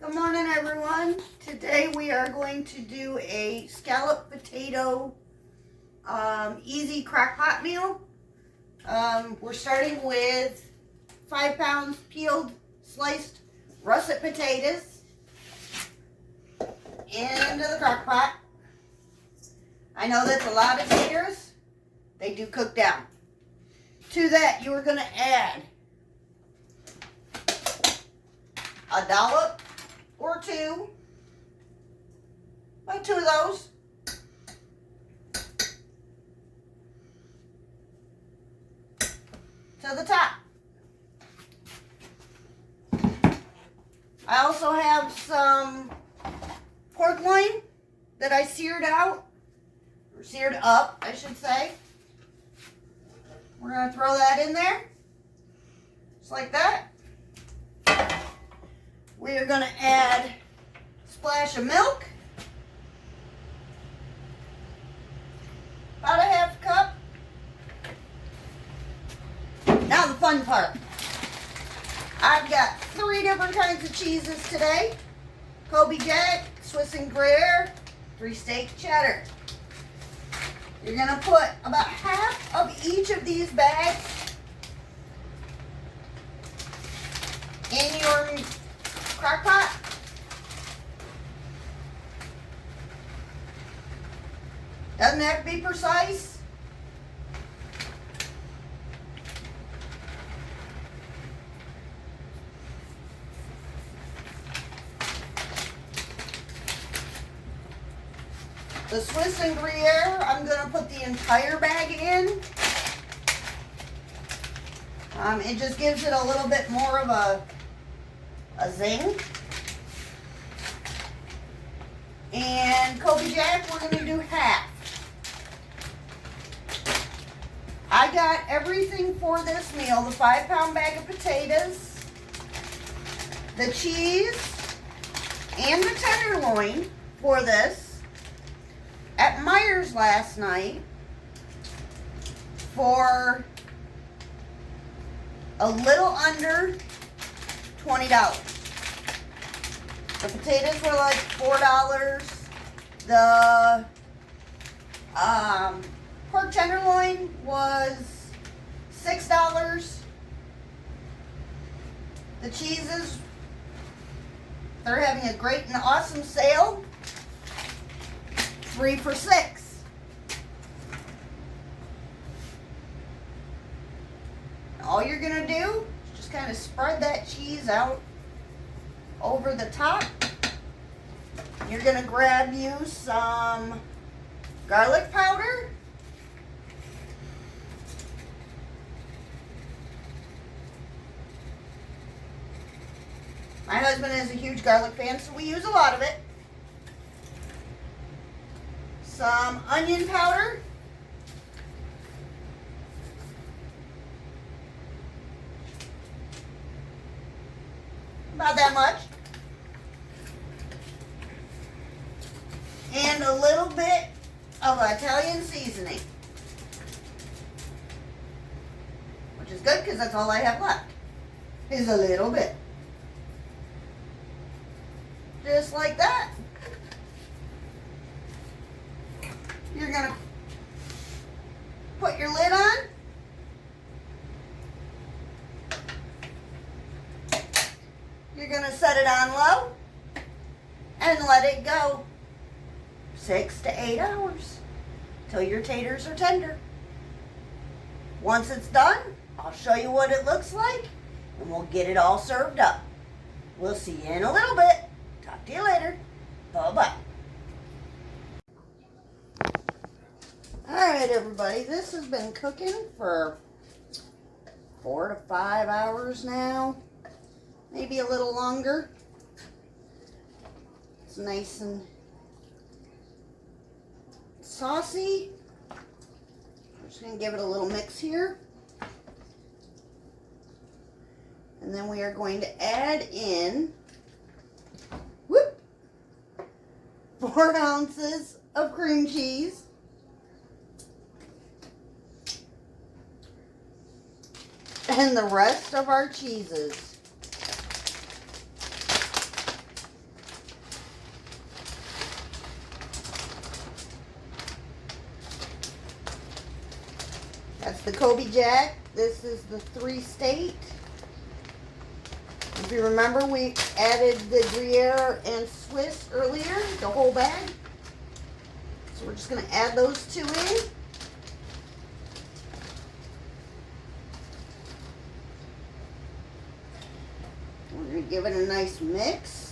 Good morning, everyone. Today we are going to do a scalloped potato easy crockpot meal. We're starting with 5 pounds peeled, sliced russet potatoes into the crockpot. I know that's a lot of taters. They do cook down. To that, you are going to add a dollop or two, about 2 of those. To the top. I also have some pork loin that I seared out, or seared up, I should say. We're going to throw that in there, just like that. We are going to add a splash of milk, about a half cup. Now the fun part. I've got 3 different kinds of cheeses today. Colby Jack, Swiss and Gruyere, 3-steak cheddar. You're going to put about half of each of these bags in your crockpot. Doesn't have to be precise. The Swiss and Gruyere, I'm going to put the entire bag in. It just gives it a little bit more of a zing. And Colby Jack, we're going to do half. I got everything for this meal: the 5-pound bag of potatoes, the cheese, and the tenderloin for this at Meijer's last night for a little under $20. The potatoes were like $4. The pork tenderloin was $6. The cheeses, they're having a great and awesome sale. 3 for $6. All you're gonna do is just kind of spread that cheese out over the top. You're gonna grab you some garlic powder. My husband is a huge garlic fan, so we use a lot of it. Some onion powder. About that much. And a little bit of Italian seasoning. Which is good because that's all I have left. Is a little bit. Just like that. You're going to put your lid on. You're going to set it on low and let it go 6 to 8 hours till your taters are tender. Once it's done, I'll show you what it looks like and we'll get it all served up. We'll see you in a little bit. Talk to you later. Bye-bye. Alright, everybody, this has been cooking for 4 to 5 hours now, maybe a little longer. It's nice and saucy. I'm just going to give it a little mix here. And then we are going to add in 4 ounces of cream cheese. And the rest of our cheeses. That's the Colby Jack. This is the 3-state. If you remember, we added the Gruyere and Swiss earlier, the whole bag. So we're just going to add those 2 in. We're going to give it a nice mix.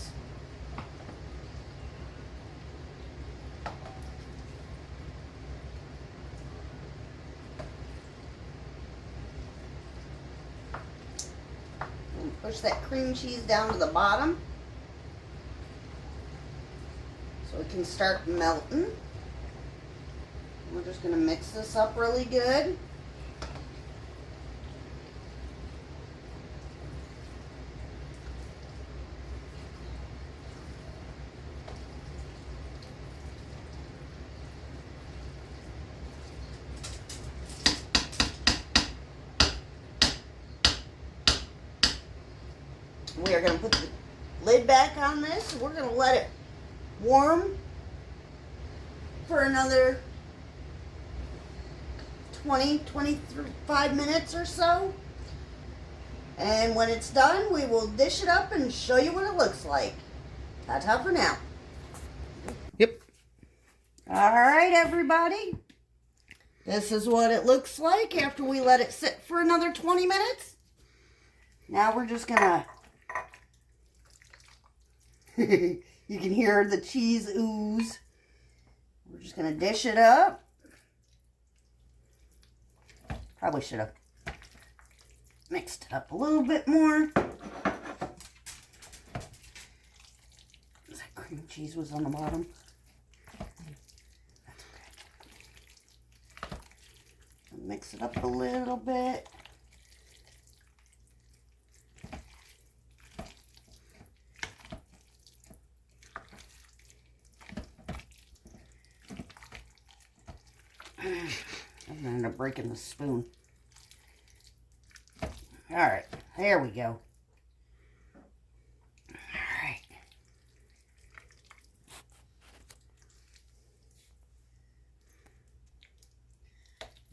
Push that cream cheese down to the bottom so it can start melting. We're just going to mix this up really good. We are going to put the lid back on this. We're going to let it warm for another 25 minutes or so. And when it's done, we will dish it up and show you what it looks like. Ta-ta for now. Yep. All right, everybody. This is what it looks like after we let it sit for another 20 minutes. Now we're just going to... You can hear the cheese ooze. We're just going to dish it up. Probably should have mixed it up a little bit more. That cream cheese was on the bottom. That's okay. Mix it up a little bit. I'm going to end up breaking the spoon. Alright, there we go. Alright.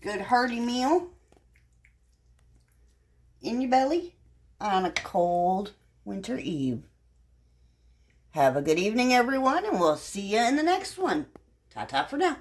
Good hearty meal in your belly on a cold winter eve. Have a good evening, everyone, and we'll see you in the next one. Ta-ta for now.